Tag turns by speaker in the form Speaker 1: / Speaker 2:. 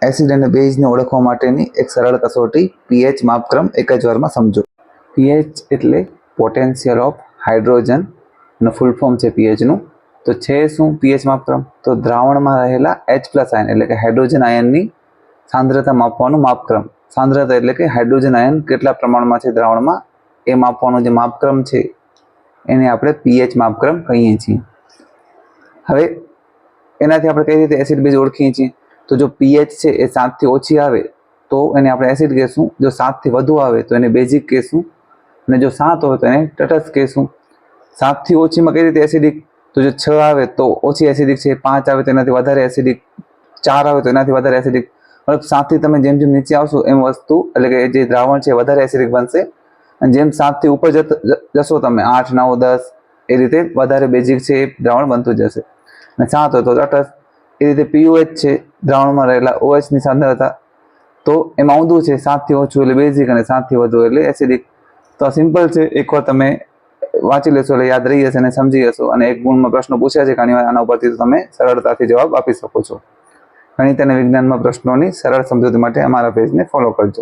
Speaker 1: Acid અને બેઝને ઓળખવા માટેની એક સરળ કસોટી પીએચ માપક્રમ એક જ વારમાં સમજો. પીએચ એટલે પોટેન્શિયલ ઓફ હાઇડ્રોજન નું ફૂલ ફોર્મ છે પીએચનું. તો છે શું પીએચ માપક્રમ? તો દ્રાવણમાં રહેલા H+ આયન એટલે કે હાઇડ્રોજન આયનની સાંદ્રતા માપવાનું માપક્રમ. સાંદ્રતા એટલે કે હાઇડ્રોજન આયન કેટલા પ્રમાણમાં છે દ્રાવણમાં એ માપવાનો જે માપક્રમ છે એને આપણે પીએચ માપક્રમ કહીએ છીએ. હવે એનાથી આપણે કઈ રીતે એસિડ બેઝ ઓળખીએ છીએ? તો જો પીએચ છે એ 7 થી ઓછી આવે તો એને આપણે એસિડ કહેશું, જો 7 થી વધુ આવે તો એને બેઝિક કહેશું, અને જો 7 હોય તો એને તટસ્થ કહેશું. 7 થી ઓછીમાં કઈ રીતે એસિડિક? તો જો 6 આવે તો ઓછી એસિડિક છે, 5 આવે તો એનાથી વધારે એસિડિક, 4 આવે તો એનાથી વધારે એસિડિક. મતલબ 7 થી તમે જેમ જેમ નીચે આવશો એમ વસ્તુ એટલે કે જે દ્રાવણ છે વધારે એસિડિક બનશે, અને જેમ 7 થી ઉપર જશો તમે 8, 9, 10 એ રીતે વધારે બેઝિક છે એ દ્રાવણ બનતું જશે. અને 7 હોય તો તટસ્થ. એ રીતે પીઓએચ છે દ્રાવણમાં રહેલા OH ની સાંદ્રતા, તો એમાં ઊંધું છે, 7 થી ઓછું એટલે બેઝિક અને 7 થી વધુ એટલે એસિડિક. તો આ સિમ્પલ છે, એકવાર તમે વાંચી લેશો એટલે યાદ રહી જશે અને સમજી જશો. અને એક ગુણમાં પ્રશ્નો પૂછ્યા છે ઘણી વાર, આના ઉપરથી તમે સરળતાથી જવાબ આપી શકો છો. ગણિત અને વિજ્ઞાનમાં પ્રશ્નોની સરળ સમજૂતી માટે અમારા પેજને ફોલો કરજો.